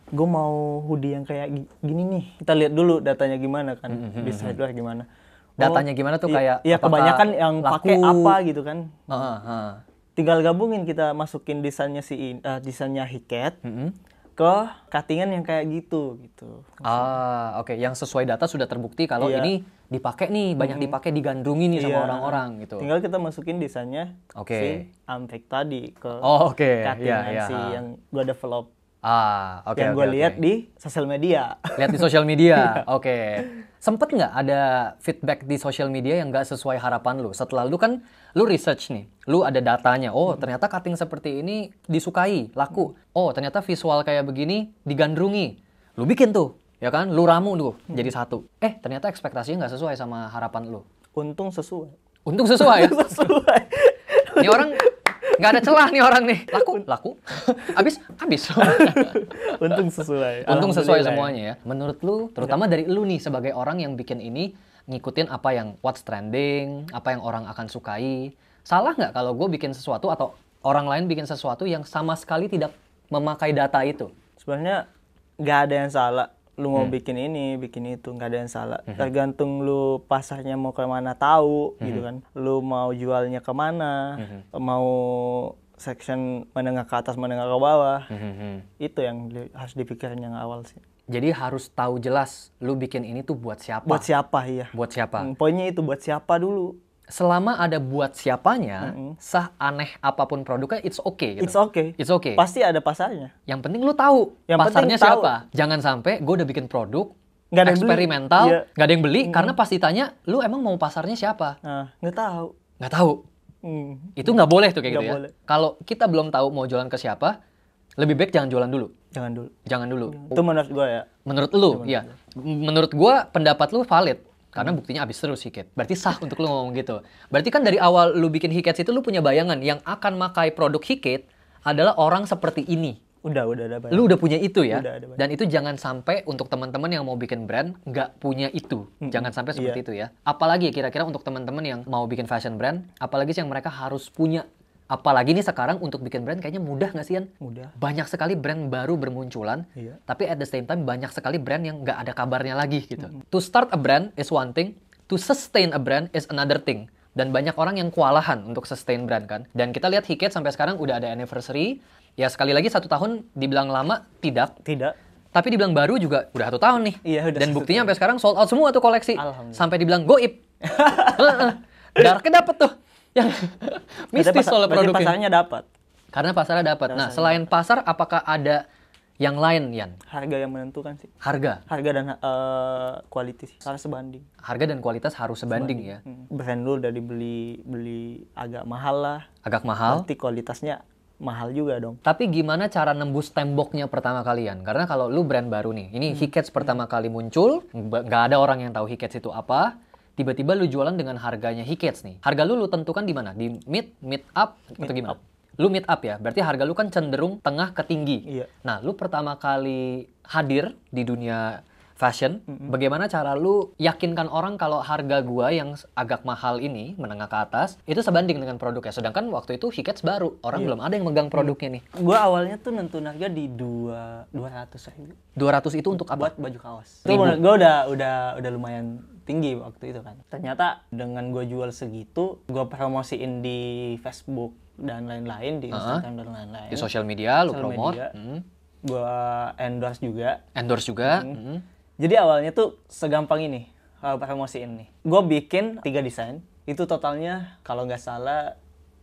Speaker 2: Gue mau hoodie yang kayak gini nih. Kita lihat dulu datanya gimana kan. Di streetwear gimana.
Speaker 1: Datanya gimana tuh kayak?
Speaker 2: Iya, kebanyakan yang pakai apa gitu kan. Tinggal gabungin, kita masukin desainnya desainnya Hikit. Ke cuttingan yang kayak gitu.
Speaker 1: Oke. Yang sesuai data sudah terbukti kalau ini dipakai nih, banyak dipakai, digandrungi nih sama orang-orang gitu.
Speaker 2: Tinggal kita masukin desainnya si Amtek tadi ke cuttingan si yang gue develop. Yang gue lihat di sosial media.
Speaker 1: Lihat di sosial media. Oke. Sempet nggak ada feedback di sosial media yang nggak sesuai harapan lu? Setelah lu research nih, lu ada datanya. Oh, ternyata cutting seperti ini disukai, laku. Oh, ternyata visual kayak begini digandrungi. Lu bikin tuh, ya kan? Lu ramu tuh jadi satu. Ternyata ekspektasinya nggak sesuai sama harapan lu.
Speaker 2: Untung sesuai.
Speaker 1: Untung sesuai ya?
Speaker 2: Sesuai.
Speaker 1: Ini orang nggak ada celah nih orang nih. Laku. Habis.
Speaker 2: Untung sesuai.
Speaker 1: Untung sesuai semuanya ya. Menurut lu, terutama dari lu nih sebagai orang yang bikin ini, ngikutin apa yang what's trending, apa yang orang akan sukai. Salah nggak kalau gue bikin sesuatu atau orang lain bikin sesuatu yang sama sekali tidak memakai data itu?
Speaker 2: Sebenarnya nggak ada yang salah. lu mau bikin ini, bikin itu, nggak ada yang salah. Tergantung lu pasarnya mau kemana tahu, gitu kan. Lu mau jualnya kemana, mau section menengah ke atas, menengah ke bawah. Itu yang harus dipikirin yang awal sih.
Speaker 1: Jadi harus tahu jelas lu bikin ini tuh buat siapa.
Speaker 2: Buat siapa, iya.
Speaker 1: Buat siapa.
Speaker 2: Poinnya itu buat siapa dulu.
Speaker 1: Selama ada buat siapanya, sah aneh apapun produknya, it's okay gitu.
Speaker 2: It's okay.
Speaker 1: It's okay.
Speaker 2: Pasti ada pasarnya.
Speaker 1: Yang penting lu tahu
Speaker 2: Yang
Speaker 1: pasarnya
Speaker 2: penting tahu.
Speaker 1: siapa. Jangan sampai gue udah bikin produk,
Speaker 2: Nggak ada yang beli.
Speaker 1: eksperimental,
Speaker 2: Iya.
Speaker 1: nggak ada yang beli, karena pasti tanya, lu emang mau pasarnya siapa?
Speaker 2: Nah, nggak tahu.
Speaker 1: Nggak tahu. Itu nggak boleh tuh kayak
Speaker 2: Nggak
Speaker 1: gitu ya.
Speaker 2: boleh.
Speaker 1: Kalau kita belum tahu mau jualan ke siapa, lebih baik jangan jualan dulu.
Speaker 2: Jangan dulu.
Speaker 1: Jangan dulu.
Speaker 2: Itu menurut gue ya.
Speaker 1: Menurut lu, ya. Menurut gua pendapat lu valid. Karena buktinya abis terus Hikets. Berarti sah untuk lu ngomong gitu. Berarti kan dari awal lu bikin Hikets itu lu punya bayangan yang akan makai produk Hikets adalah orang seperti ini.
Speaker 2: Udah ada banyak.
Speaker 1: Lu udah punya itu ya.
Speaker 2: Udah ada banyak.
Speaker 1: Dan itu jangan sampai untuk teman-teman yang mau bikin brand nggak punya itu. Jangan sampai seperti itu ya. Apalagi kira-kira untuk teman-teman yang mau bikin fashion brand, apalagi sih yang mereka harus punya. Apalagi nih sekarang untuk bikin brand kayaknya mudah nggak sih, Yan?
Speaker 2: Mudah.
Speaker 1: Banyak sekali brand baru bermunculan,
Speaker 2: Iya.
Speaker 1: tapi at the same time banyak sekali brand yang nggak ada kabarnya lagi gitu. To start a brand is one thing, to sustain a brand is another thing. Dan banyak orang yang kewalahan untuk sustain brand kan. Dan kita lihat Hikets sampai sekarang udah ada anniversary. Ya sekali lagi 1 tahun dibilang lama, tidak.
Speaker 2: Tidak.
Speaker 1: Tapi dibilang baru juga udah 1 tahun nih.
Speaker 2: Iya, udah
Speaker 1: Dan
Speaker 2: 1
Speaker 1: buktinya sampai sekarang sold out semua tuh koleksi.
Speaker 2: Alhamdulillah.
Speaker 1: Sampai dibilang goib. Daraknya dapet tuh. Yang mistis soal
Speaker 2: Berarti
Speaker 1: produknya.
Speaker 2: pasarnya dapat.
Speaker 1: Karena pasarnya dapat. Nah, selain pasar, apakah ada yang lain, Yan?
Speaker 2: Harga yang menentukan sih.
Speaker 1: Harga.
Speaker 2: Harga dan quality sih. Harus sebanding.
Speaker 1: Harga dan kualitas harus sebanding ya.
Speaker 2: Brand lu udah beli agak mahal lah.
Speaker 1: Agak mahal.
Speaker 2: Berarti kualitasnya mahal juga dong.
Speaker 1: Tapi gimana cara nembus temboknya pertama kalian? Karena kalau lu brand baru nih, ini Hikets pertama kali muncul, nggak ada orang yang tahu Hikets itu apa. Tiba-tiba lu jualan dengan harganya Hikets nih. Harga lu tentukan di mana? Di mid up, atau gimana? Lu mid up ya, berarti harga lu kan cenderung tengah ke tinggi.
Speaker 2: Iya.
Speaker 1: Nah, lu pertama kali hadir di dunia fashion, bagaimana cara lu yakinkan orang kalau harga gua yang agak mahal ini, menengah ke atas, itu sebanding dengan produknya. Sedangkan waktu itu Hikets baru, orang belum ada yang megang produknya nih.
Speaker 2: Gua awalnya tuh nentuin harga di 200.000.
Speaker 1: 200 itu untuk apa?
Speaker 2: Buat baju kaos. Itu menurut gue udah lumayan tinggi waktu itu kan. Ternyata dengan gue jual segitu, gue promosiin di Facebook dan lain-lain, di Instagram dan lain-lain.
Speaker 1: Di sosial media lu
Speaker 2: Sosial
Speaker 1: promote.
Speaker 2: media. Gue endorse juga.
Speaker 1: Endorse juga.
Speaker 2: Jadi awalnya tuh segampang ini promosiin nih. Gue bikin 3 desain. Itu totalnya kalau nggak salah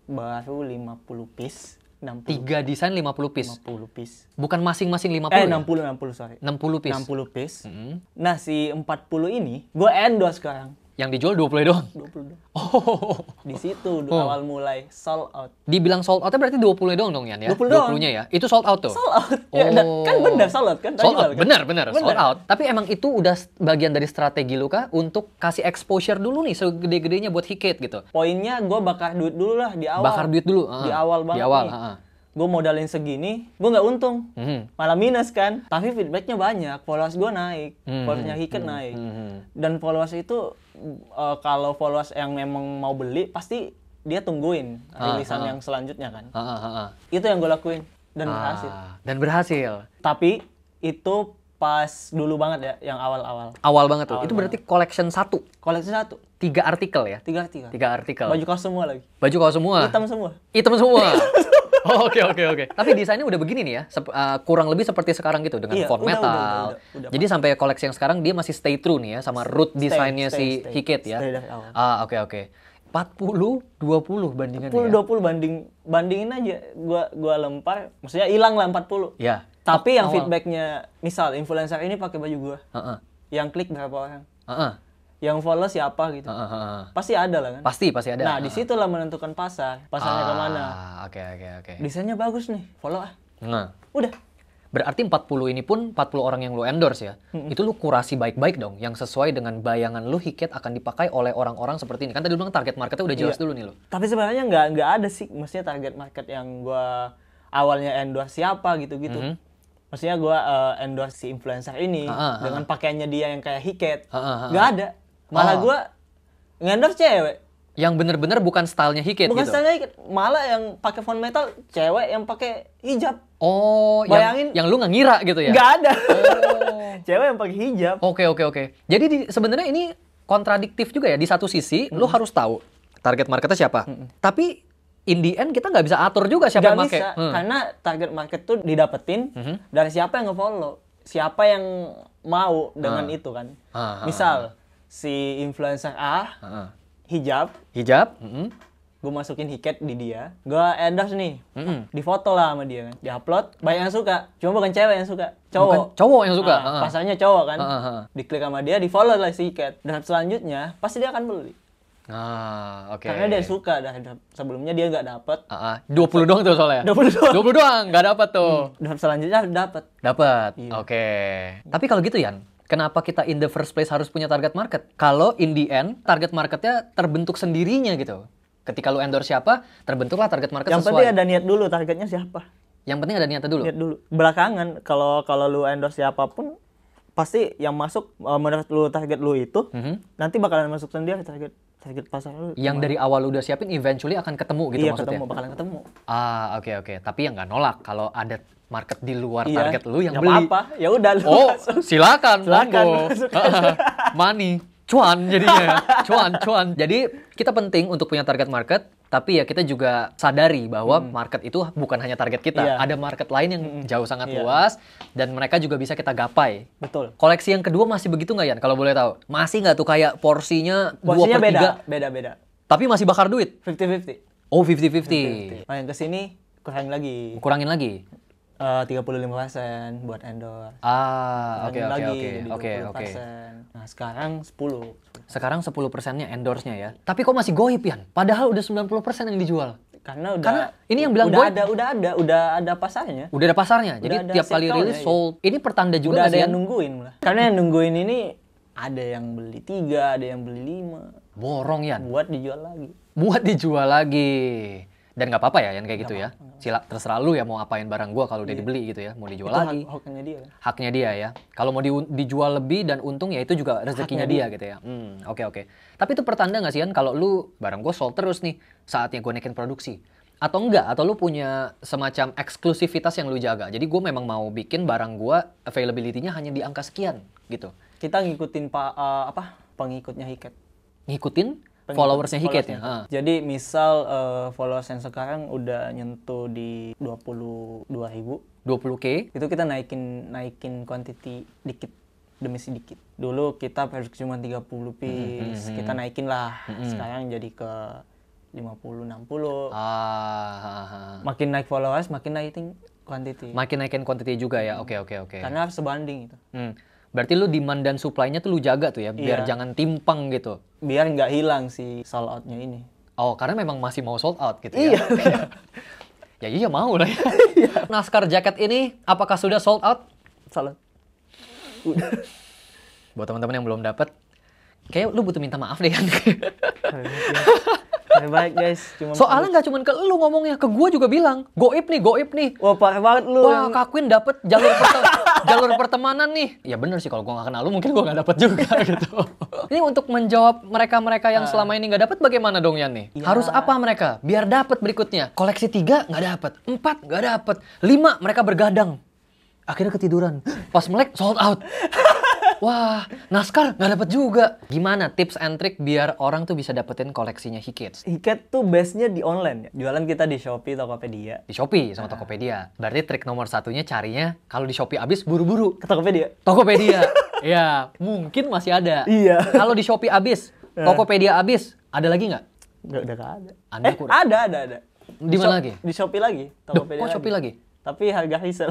Speaker 2: baru 50 piece. 60
Speaker 1: 3 desain 50 piece.
Speaker 2: 50 piece.
Speaker 1: Bukan masing-masing 50 ya?
Speaker 2: 60 sorry.
Speaker 1: 60 piece.
Speaker 2: 60 piece. Nah, si 40 ini gue endorse sekarang.
Speaker 1: Yang dijual 20 doang.
Speaker 2: 20 doang.
Speaker 1: Oh.
Speaker 2: Di situ awal mulai sold out.
Speaker 1: Dibilang sold out-nya berarti 20 doang dong, Yan ya?
Speaker 2: 20 doang.
Speaker 1: 20-nya ya? Itu sold out tuh?
Speaker 2: Sold out. Ya, kan benar sold out kan?
Speaker 1: Sold out,
Speaker 2: Jual, kan?
Speaker 1: benar, sold out. Tapi emang itu udah bagian dari strategi lu kah untuk kasih exposure dulu nih segede-gedenya buat Hikets gitu?
Speaker 2: Poinnya gue bakar duit dulu lah di awal.
Speaker 1: Bakar duit dulu?
Speaker 2: Di awal banget
Speaker 1: Di awal,
Speaker 2: nih. Gue modalin segini, gue nggak untung. Malah minus kan. Tapi feedbacknya banyak, followers gue naik. Followersnya Hikets naik. Dan followers itu, kalau followers yang memang mau beli, pasti dia tungguin rilisan yang selanjutnya kan. Itu yang gue lakuin. Dan berhasil.
Speaker 1: Dan berhasil.
Speaker 2: Tapi itu pas dulu banget ya, yang awal-awal.
Speaker 1: Awal banget tuh. Itu berarti collection 1.
Speaker 2: Koleksi 1.
Speaker 1: 3 artikel ya?
Speaker 2: 3
Speaker 1: artikel.
Speaker 2: Baju kaos semua lagi.
Speaker 1: Baju kaos semua?
Speaker 2: Hitam semua.
Speaker 1: Hitam semua? Oh, oke. Tapi desainnya udah begini nih ya? Kurang lebih seperti sekarang gitu, dengan
Speaker 2: Iya,
Speaker 1: font metal.
Speaker 2: udah.
Speaker 1: Jadi sampai koleksi yang sekarang dia masih stay true nih ya, sama root desainnya si
Speaker 2: stay.
Speaker 1: Hikets ya?
Speaker 2: Stay dari awal.
Speaker 1: Oke. 40-20 bandingannya
Speaker 2: 40-20 bandingin aja. Gua lempar, maksudnya hilang lah 40.
Speaker 1: ya?
Speaker 2: Tapi yang
Speaker 1: awal.
Speaker 2: feedbacknya, misal influencer ini pakai baju gua. Yang klik berapa orang? Yang follow siapa gitu. Pasti ada lah kan?
Speaker 1: Pasti ada.
Speaker 2: Nah, disitulah menentukan pasarnya kemana.
Speaker 1: Oke.
Speaker 2: Desainnya bagus nih, follow ah.
Speaker 1: Nah,
Speaker 2: Udah.
Speaker 1: berarti 40 ini pun 40 orang yang lu endorse ya? Itu lu kurasi baik-baik dong, yang sesuai dengan bayangan lu Hikets akan dipakai oleh orang-orang seperti ini. Kan tadi lu bilang target marketnya udah jelas dulu nih lu.
Speaker 2: Tapi sebenarnya nggak ada sih, maksudnya target market yang gua awalnya endorse siapa gitu-gitu. Maksudnya gua endorse si influencer ini dengan pakaiannya dia yang kayak Hikets. Nggak ada. Malah gua ngendorse cewek.
Speaker 1: Yang bener-bener bukan stylenya Hikit
Speaker 2: Bukan
Speaker 1: gitu.
Speaker 2: stylenya malah yang pakai font metal, cewek yang pakai hijab.
Speaker 1: Oh,
Speaker 2: Bayangin.
Speaker 1: yang lu nggak ngira gitu ya?
Speaker 2: Nggak ada.
Speaker 1: Oh.
Speaker 2: Cewek yang pakai hijab.
Speaker 1: Oke. Jadi sebenarnya ini kontradiktif juga ya. Di satu sisi, lu harus tahu target marketnya siapa. Tapi in the end kita nggak bisa atur juga siapa
Speaker 2: Nggak
Speaker 1: yang pakai.
Speaker 2: bisa, karena target market tuh didapetin dari siapa yang nge-follow. Siapa yang mau dengan itu kan. Misal, si influencer A, hijab, gue masukin Hikit di dia, gue endorse nih, difoto lah sama dia kan, diupload, banyak yang suka, cuma bukan cewek yang suka, cowok.
Speaker 1: Bukan cowok yang suka.
Speaker 2: Pasarnya cowok kan, diklik sama dia, di follow lah si Hikit, dan selanjutnya pasti dia akan beli.
Speaker 1: Oke.
Speaker 2: Karena dia suka, sebelumnya dia nggak dapet.
Speaker 1: 20 doang tuh soalnya.
Speaker 2: 20 doang.
Speaker 1: 20 doang, nggak dapet tuh.
Speaker 2: Dan selanjutnya dapet.
Speaker 1: Dapat.
Speaker 2: Iya.
Speaker 1: Oke. Tapi kalau gitu Yan, kenapa kita in the first place harus punya target market? Kalau in the end target marketnya terbentuk sendirinya gitu. Ketika lu endorse siapa, terbentuklah target market
Speaker 2: Yang
Speaker 1: sesuai.
Speaker 2: penting ada niat dulu, targetnya siapa.
Speaker 1: Yang penting ada niatnya dulu.
Speaker 2: Lihat dulu. Belakangan kalau lu endorse siapapun pasti yang masuk menurut lu target lu itu nanti bakalan masuk sendiri target pasar lu.
Speaker 1: Yang dari awal udah siapin eventually akan ketemu gitu
Speaker 2: Iya,
Speaker 1: maksudnya.
Speaker 2: bakalan ketemu.
Speaker 1: Oke. Tapi yang nggak nolak kalau ada market di luar
Speaker 2: Iya.
Speaker 1: target lu yang
Speaker 2: Nggak
Speaker 1: beli.
Speaker 2: apa-apa, ya udah lu
Speaker 1: Oh,
Speaker 2: masuk.
Speaker 1: silakan monggo.
Speaker 2: masuk.
Speaker 1: Money, cuan jadinya ya. Cuan. Jadi kita penting untuk punya target market, tapi ya kita juga sadari bahwa market itu bukan hanya target kita.
Speaker 2: Iya.
Speaker 1: Ada market lain yang jauh sangat
Speaker 2: Iya.
Speaker 1: luas dan mereka juga bisa kita gapai.
Speaker 2: Betul.
Speaker 1: Koleksi yang kedua masih begitu nggak Yan? Kalau boleh tahu. Masih nggak tuh kayak porsinya 2/3,
Speaker 2: Posisinya beda.
Speaker 1: tapi masih bakar duit?
Speaker 2: 50-50.
Speaker 1: Oh, 50-50.
Speaker 2: Nah, yang kesini kurangin lagi.
Speaker 1: Kurangin lagi?
Speaker 2: 35% buat endorse.
Speaker 1: Oke.
Speaker 2: Kurangin lagi jadi
Speaker 1: Oke.
Speaker 2: 20%. Nah, sekarang 10.
Speaker 1: Sekarang 10%-nya endorse-nya ya. Tapi kok masih goib, Yan? Padahal udah 90% yang dijual.
Speaker 2: Karena
Speaker 1: ini yang bilang
Speaker 2: udah
Speaker 1: goib.
Speaker 2: udah ada pasarnya.
Speaker 1: Udah ada pasarnya. Jadi
Speaker 2: Udah ada
Speaker 1: tiap kali
Speaker 2: circle-nya,
Speaker 1: rilis
Speaker 2: iya.
Speaker 1: sold. Ini pertanda juga
Speaker 2: Udah
Speaker 1: nggak
Speaker 2: ada
Speaker 1: sih,
Speaker 2: yang
Speaker 1: Yan?
Speaker 2: nungguin lah. Karena yang nungguin ini ada yang beli 3, ada yang beli 5.
Speaker 1: Borong, Yan.
Speaker 2: Buat dijual lagi.
Speaker 1: Buat dijual lagi. Dan nggak apa-apa ya, Yan, kayak gitu ya. Terserah lu ya mau apain barang gua kalau udah dibeli gitu ya. Mau dijual
Speaker 2: Itu
Speaker 1: lagi.
Speaker 2: haknya dia.
Speaker 1: Haknya dia ya. Kalau mau dijual lebih dan untung ya itu juga rezekinya dia gitu ya. Oke. Tapi itu pertanda nggak sih, Yan, kalau lu barang gua sold terus nih saatnya gua naikin produksi? Atau enggak? Atau lu punya semacam eksklusivitas yang lu jaga? Jadi gua memang mau bikin barang gua availability-nya hanya di angka sekian gitu.
Speaker 2: Kita ngikutin pengikutnya Hikit.
Speaker 1: Ngikutin followersnya Hikit ya.
Speaker 2: Jadi misal followers yang sekarang udah nyentuh di 22.000,
Speaker 1: 20K.
Speaker 2: itu kita naikin quantity dikit demi sedikit. Dulu kita produksi cuma 30 piece, kita naikin lah. Sekarang jadi ke 50, 60. Makin naik followers, makin naikin quantity.
Speaker 1: Makin naikin quantity juga ya. Oke.
Speaker 2: Karena harus sebanding itu.
Speaker 1: Berarti lu demand dan supply-nya tuh lu jaga tuh ya, biar
Speaker 2: Iya.
Speaker 1: jangan timpang gitu.
Speaker 2: Biar nggak hilang si sold out-nya ini.
Speaker 1: Oh, karena memang masih mau sold out gitu ya. Ya iya mau lah ya. Naskar jaket ini apakah sudah sold out?
Speaker 2: Salah.
Speaker 1: Buat teman-teman yang belum dapat, kayak lu butuh minta maaf deh kan.
Speaker 2: Baik guys,
Speaker 1: Soalnya nggak cuma ke lu ngomongnya, ke gua juga bilang, goib nih.
Speaker 2: Wah, parah banget lu.
Speaker 1: Wah, Kak Queen dapet jalur pertemanan nih. Ya bener sih, kalau gua nggak kenal lu mungkin gua nggak dapet juga gitu. Ini untuk menjawab mereka-mereka yang selama ini nggak dapet bagaimana dong Yan nih?
Speaker 2: Ya.
Speaker 1: Harus apa mereka biar dapet berikutnya? Koleksi 3 nggak dapet, 4 nggak dapet, 5 mereka bergadang. Akhirnya ketiduran. Pas melek sold out. Wah, naskar nggak dapet juga. Gimana tips and trick biar orang tuh bisa dapetin koleksinya Hikit?
Speaker 2: Hikit tuh base-nya di online ya. Jualan kita di Shopee, Tokopedia.
Speaker 1: Di Shopee sama Tokopedia. Berarti trik nomor satunya carinya kalau di Shopee habis buru-buru.
Speaker 2: Ke Tokopedia.
Speaker 1: Tokopedia. Ya, mungkin masih ada.
Speaker 2: Iya.
Speaker 1: Kalau di Shopee habis, Tokopedia habis, ada lagi nggak?
Speaker 2: Udah gak ada.
Speaker 1: Anda kurang.
Speaker 2: Ada.
Speaker 1: Di mana lagi?
Speaker 2: Di Shopee lagi.
Speaker 1: Duh, kok Shopee lagi?
Speaker 2: Tapi harga resell.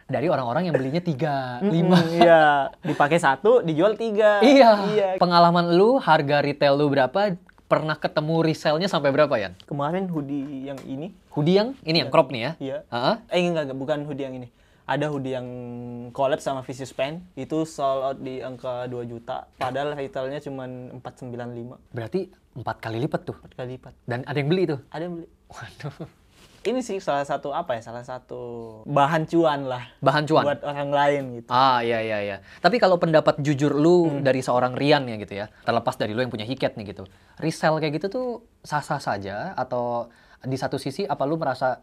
Speaker 1: Dari orang-orang yang belinya 3, 5.
Speaker 2: Iya. Dipakai 1, dijual 3.
Speaker 1: Iya.
Speaker 2: Iya.
Speaker 1: Pengalaman lu, harga retail lu berapa? Pernah ketemu resellnya sampai berapa, Yan?
Speaker 2: Kemarin hoodie yang ini.
Speaker 1: Hoodie yang? Ini yang crop nih ya?
Speaker 2: Iya.
Speaker 1: Heeh.
Speaker 2: Enggak, bukan hoodie yang ini. Ada hoodie yang collab sama Vicious Pen. Itu sold out di angka 2 juta. Padahal retailnya cuma 495.
Speaker 1: Berarti 4 kali lipat tuh.
Speaker 2: 4 kali lipat.
Speaker 1: Dan ada yang beli tuh?
Speaker 2: Ada yang beli.
Speaker 1: Waduh.
Speaker 2: ini sih salah satu bahan cuan lah.
Speaker 1: Bahan cuan?
Speaker 2: Buat orang lain gitu.
Speaker 1: Ah, iya. Tapi kalau pendapat jujur lu dari seorang Rian ya gitu ya, terlepas dari lu yang punya Hiket nih gitu, resell kayak gitu tuh sah-sah saja, atau di satu sisi apa lu merasa,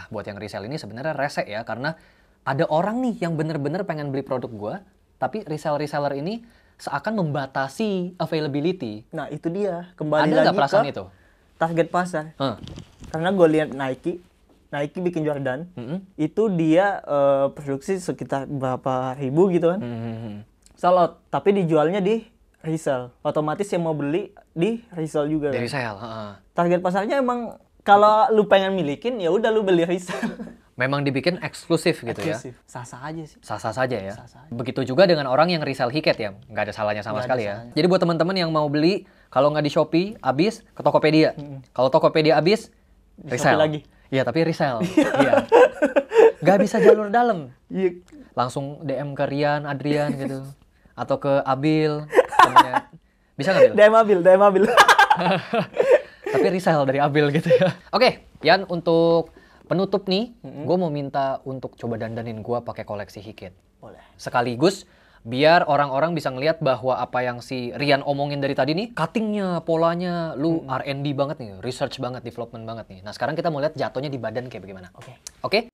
Speaker 1: buat yang resell ini sebenarnya rese ya, karena ada orang nih yang bener-bener pengen beli produk gua, tapi reseller ini seakan membatasi availability.
Speaker 2: Nah itu dia, kembali
Speaker 1: ada
Speaker 2: lagi
Speaker 1: nggak perasaan
Speaker 2: ke
Speaker 1: itu?
Speaker 2: target pasar. Karena gue lihat Nike bikin Jordan, itu dia produksi sekitar berapa ribu gitu kan, sold out, tapi dijualnya di resell. Otomatis yang mau beli di resell juga.
Speaker 1: Di
Speaker 2: kan?
Speaker 1: resell.
Speaker 2: Target pasarnya emang kalau lu pengen milikin ya udah lu beli resell.
Speaker 1: Memang dibikin eksklusif gitu
Speaker 2: Eksklusif.
Speaker 1: ya.
Speaker 2: Sah-sah aja sih.
Speaker 1: Sah-sah saja ya.
Speaker 2: Sah-sah aja.
Speaker 1: Begitu juga dengan orang yang resell Hiket ya. Nggak ada salahnya sama
Speaker 2: Nggak
Speaker 1: sekali
Speaker 2: ada
Speaker 1: ya.
Speaker 2: salahnya.
Speaker 1: Jadi buat teman-teman yang mau beli, kalau nggak di Shopee, habis ke Tokopedia. Kalau Tokopedia habis, resell.
Speaker 2: Shopee lagi.
Speaker 1: Iya, tapi resell. Iya. Nggak bisa jalur dalam.
Speaker 2: Iya.
Speaker 1: Langsung DM ke Rian, Adrian gitu. Atau ke Abil. Temennya. Bisa nggak, Bil?
Speaker 2: DM Abil.
Speaker 1: Tapi resell dari Abil gitu ya. Oke, Yan, untuk penutup nih, gue mau minta untuk coba dandanin gue pakai koleksi Hiket.
Speaker 2: Boleh.
Speaker 1: Sekaligus biar orang-orang bisa ngelihat bahwa apa yang si Rian omongin dari tadi nih, cuttingnya, polanya, lu R&D banget nih, research banget, development banget nih. Nah sekarang kita mau lihat jatuhnya di badan kayak bagaimana. Oke?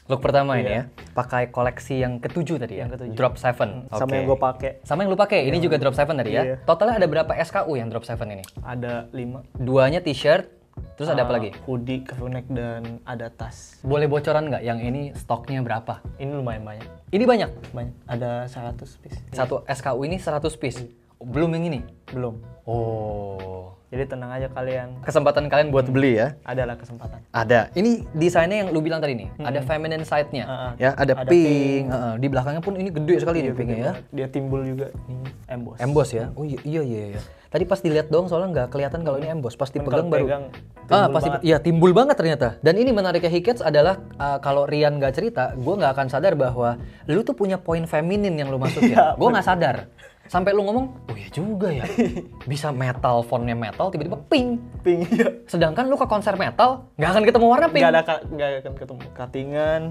Speaker 1: Look pertama ini ya, pakai koleksi yang ketujuh tadi ya, Drop 7.
Speaker 2: Sama yang gue pakai.
Speaker 1: Sama yang lu pakai, ini juga Drop 7 tadi ya.
Speaker 2: Iya.
Speaker 1: Totalnya ada berapa SKU yang Drop 7 ini?
Speaker 2: Ada 5.
Speaker 1: Duanya t-shirt, terus ada apa lagi?
Speaker 2: Hoodie, crew-neck, dan ada tas.
Speaker 1: Boleh bocoran nggak yang ini stoknya berapa?
Speaker 2: Ini lumayan banyak.
Speaker 1: Ini banyak?
Speaker 2: Banyak. Ada 100 piece.
Speaker 1: Satu SKU ini 100 piece? Belum yang ini?
Speaker 2: Belum.
Speaker 1: Oh.
Speaker 2: Jadi tenang aja kalian.
Speaker 1: Kesempatan kalian buat beli ya?
Speaker 2: Adalah kesempatan.
Speaker 1: Ada. Ini desainnya yang lu bilang tadi nih. Ada feminine side-nya. Ya, ada pink. Di belakangnya pun ini gede sekali nih pinknya ya.
Speaker 2: Dia timbul juga. Ini emboss.
Speaker 1: Emboss ya? Oh iya. Tadi pas dilihat dong soalnya nggak kelihatan kalau ini emboss. Pas dipegang baru. Pasti iya timbul banget ternyata. Dan ini menariknya Hikets adalah kalau Rian nggak cerita, gue nggak akan sadar bahwa lu tuh punya poin feminin yang lu masukin. Gue nggak sadar. Sampai lu ngomong, oh iya juga ya. Bisa metal, fontnya metal, tiba-tiba pink.
Speaker 2: Pink, iya.
Speaker 1: Sedangkan lu ke konser metal, nggak akan ketemu warna pink.
Speaker 2: Nggak akan ketemu. Cuttingan,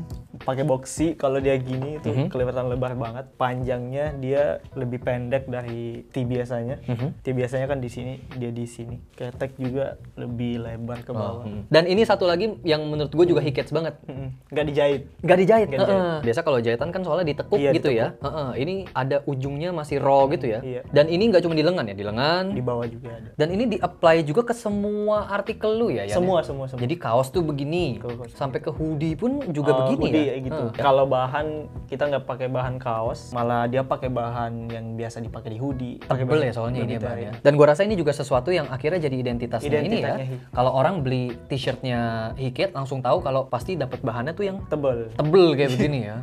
Speaker 2: pakai boxy, kalau dia gini itu kelihatan lebar banget. Panjangnya dia lebih pendek dari T biasanya. T biasanya kan di sini, dia di sini. Ketek juga lebih lebar ke bawah.
Speaker 1: Dan ini satu lagi yang menurut gue juga Hikets banget.
Speaker 2: Nggak dijahit.
Speaker 1: Nggak dijahit. Biasa kalau jahitan kan soalnya ditekuk gitu ya. Ini ada ujungnya masih raw gitu ya.
Speaker 2: Iya.
Speaker 1: Dan ini nggak cuma di lengan ya, di lengan.
Speaker 2: Di bawah juga ada.
Speaker 1: Dan ini di-apply juga ke semua artikel lu ya?
Speaker 2: Semua.
Speaker 1: Jadi kaos tuh begini. Sampai ke hoodie pun juga begini
Speaker 2: hoodie,
Speaker 1: ya?
Speaker 2: Gitu. Kalau bahan, kita nggak pakai bahan kaos. Malah dia pakai bahan yang biasa dipakai di hoodie.
Speaker 1: Tebel ya soalnya ini ya bahannya. Dan gua rasa ini juga sesuatu yang akhirnya jadi identitasnya ini ya. Kalau orang beli t-shirtnya Hiket langsung tahu kalau pasti dapat bahannya tuh yang
Speaker 2: tebel
Speaker 1: kayak begini ya.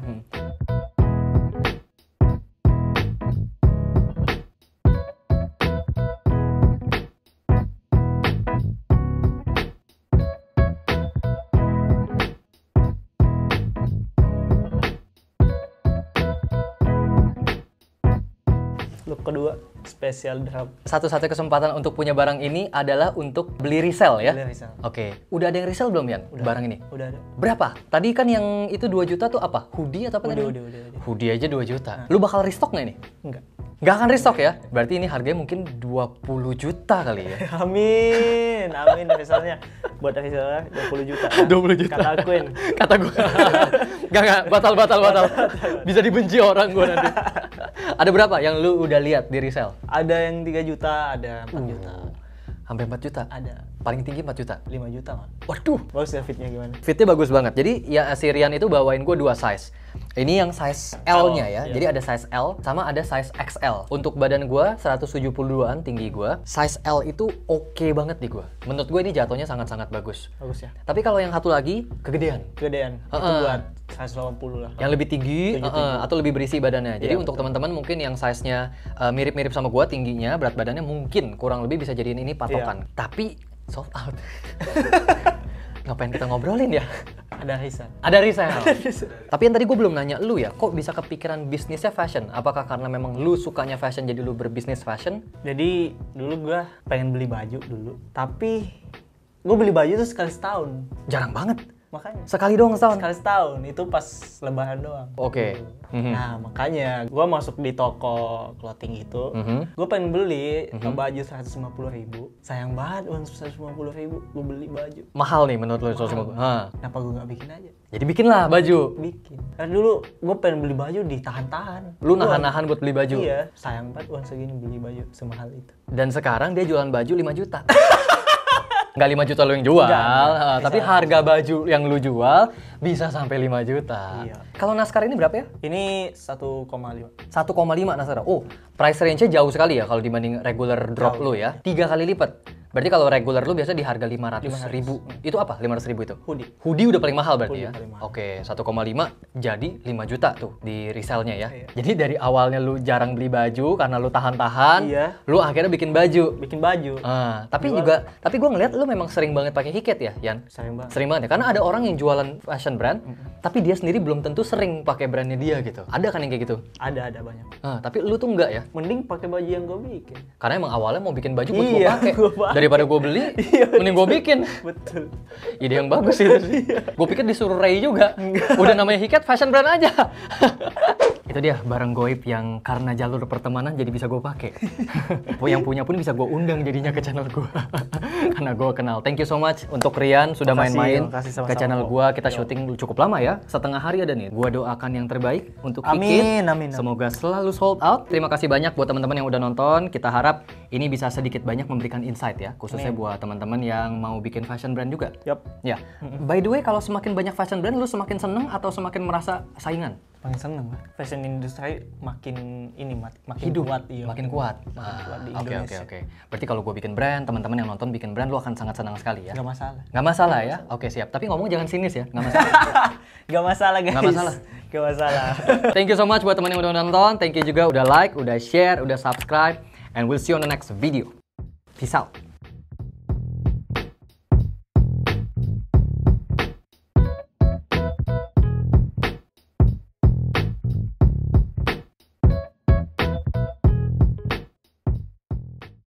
Speaker 2: Look kedua, spesial drop.
Speaker 1: Satu-satunya kesempatan untuk punya barang ini adalah untuk beli resell ya?
Speaker 2: Beli resell.
Speaker 1: Oke. Udah ada yang resell belum, Yan? Barang ini?
Speaker 2: Udah ada.
Speaker 1: Berapa? Tadi kan yang itu 2 juta tuh apa? Hoodie atau apa tadi?
Speaker 2: Udah.
Speaker 1: Hoodie aja 2 juta. Lu bakal restock nggak ini?
Speaker 2: Enggak.
Speaker 1: Nggak akan restock ya? Berarti ini harganya mungkin 20 juta kali ya?
Speaker 2: Amin misalnya. Buat reseller 20 juta.
Speaker 1: 20 juta.
Speaker 2: Kata Queen.
Speaker 1: Kata gue. Nggak. Batal. Bisa dibenci orang gue nanti. Ada berapa yang lu udah lihat di resell?
Speaker 2: Ada yang 3 juta, ada 4 juta.
Speaker 1: Sampai 4 juta?
Speaker 2: Ada.
Speaker 1: Paling tinggi 4 juta.
Speaker 2: 5 juta man.
Speaker 1: Waduh.
Speaker 2: Bagus ya fitnya gimana?
Speaker 1: Fitnya bagus banget. Jadi ya si Rian itu bawain gue 2 size. Ini yang size L-nya ya.
Speaker 2: Iya.
Speaker 1: Jadi ada size L sama ada size XL. Untuk badan gue 172-an tinggi gue. Size L itu oke banget di gue. Menurut gue ini jatuhnya sangat-sangat bagus.
Speaker 2: Bagus ya.
Speaker 1: Tapi kalau yang satu lagi kegedean.
Speaker 2: Kegedean. Itu buat 180 lah.
Speaker 1: Yang lebih tinggi atau lebih berisi badannya. Jadi untuk teman-teman mungkin yang size-nya mirip-mirip sama gua tingginya, berat badannya mungkin kurang lebih bisa jadiin ini patokan. Tapi sold out. Ngapain kita ngobrolin ya?
Speaker 2: Ada Risa.
Speaker 1: Ada resell. Tapi yang tadi gue belum nanya lu ya, kok bisa kepikiran bisnisnya fashion? Apakah karena memang lu sukanya fashion jadi lu berbisnis fashion?
Speaker 2: Jadi dulu gua pengen beli baju dulu, tapi gua beli baju tuh sekali setahun.
Speaker 1: Jarang banget.
Speaker 2: Makanya
Speaker 1: Sekali doang setahun.
Speaker 2: sekali setahun itu pas lebaran doang.
Speaker 1: Oke.
Speaker 2: Nah makanya gue masuk di toko clothing itu, gue pengen beli baju 150.000. Sayang banget uang 150.000 gue beli baju.
Speaker 1: Mahal nih menurut lu 150.
Speaker 2: Kenapa gue nggak bikin aja?
Speaker 1: Jadi bikinlah baju.
Speaker 2: Bikin. Karena dulu gue pengen beli baju ditahan-tahan.
Speaker 1: Lu nahan-nahan buat beli baju.
Speaker 2: Iya. Sayang banget uang segini beli baju semahal itu.
Speaker 1: Dan sekarang dia jualan baju 5 juta. Nggak 5 juta lu yang jual,
Speaker 2: Enggak.
Speaker 1: tapi harga baju yang lu jual bisa sampai 5 juta.
Speaker 2: Iya.
Speaker 1: Kalau Naskar ini berapa ya?
Speaker 2: Ini 1,5.
Speaker 1: 1,5 Naskar. Oh, price range-nya jauh sekali ya kalau dibanding regular drop lu ya. 3 kali lipat. Berarti kalau regular lu biasa di harga 500.000. Itu apa? 500.000 itu?
Speaker 2: Hoodie.
Speaker 1: Hoodie udah paling mahal berarti
Speaker 2: Hoodie
Speaker 1: ya?
Speaker 2: paling mahal.
Speaker 1: Oke, 1,5 jadi 5 juta tuh di resell-nya ya.
Speaker 2: Iya.
Speaker 1: Jadi dari awalnya lu jarang beli baju karena lu tahan-tahan,
Speaker 2: Iya.
Speaker 1: lu akhirnya bikin baju.
Speaker 2: Bikin baju.
Speaker 1: Tapi gue ngeliat lu memang sering banget pakai hiket ya, Yan?
Speaker 2: Sering banget.
Speaker 1: Sering banget ya, karena ada orang yang jualan fashion brand, tapi dia sendiri belum tentu sering pakai brandnya dia gitu. Ada kan yang kayak gitu?
Speaker 2: Ada banyak.
Speaker 1: Tapi lu tuh enggak ya?
Speaker 2: Mending pakai baju yang gue bikin.
Speaker 1: Karena emang awalnya mau bikin baju buat gue
Speaker 2: Iya,
Speaker 1: pakai.
Speaker 2: gua pakai.
Speaker 1: Daripada gue beli, mending gue bikin.
Speaker 2: Betul.
Speaker 1: Ide yang bagus itu. Gue pikir disuruh Ray juga. Udah namanya hiket, fashion brand aja. Itu dia barang goib yang karena jalur pertemanan jadi bisa gue pakai. Yang punya pun bisa gue undang jadinya ke channel gue. Karena gue kenal. Thank you so much untuk Rian sudah main-main
Speaker 2: makasih
Speaker 1: ke
Speaker 2: sama-sama
Speaker 1: channel
Speaker 2: kok.
Speaker 1: gue. Kita syuting cukup lama ya. Setengah hari ada nih. Gue doakan yang terbaik untuk
Speaker 2: Amin,
Speaker 1: Hikit.
Speaker 2: amin.
Speaker 1: Semoga selalu sold out. Terima kasih banyak buat teman-teman yang udah nonton. Kita harap ini bisa sedikit banyak memberikan insight ya. Khususnya buat teman-teman yang mau bikin fashion brand juga.
Speaker 2: Yup.
Speaker 1: Ya. By the way, kalau semakin banyak fashion brand, lu semakin seneng atau semakin merasa saingan?
Speaker 2: Paling seneng lah. Fashion industry makin ini makin
Speaker 1: Hidup,
Speaker 2: kuat, iya.
Speaker 1: makin kuat.
Speaker 2: kuat di
Speaker 1: Oke, oke,
Speaker 2: Indonesia.
Speaker 1: oke. Berarti kalau gue bikin brand, teman-teman yang nonton bikin brand, lu akan sangat senang sekali ya?
Speaker 2: Nggak masalah.
Speaker 1: Nggak masalah ya? Oke, siap. Tapi ngomong jangan sinis ya? Nggak masalah.
Speaker 2: Nggak masalah guys.
Speaker 1: Nggak masalah.
Speaker 2: Nggak masalah.
Speaker 1: Thank you so much buat teman yang udah nonton. Thank you juga udah like, udah share, udah subscribe. And we'll see you on the next video. Peace out.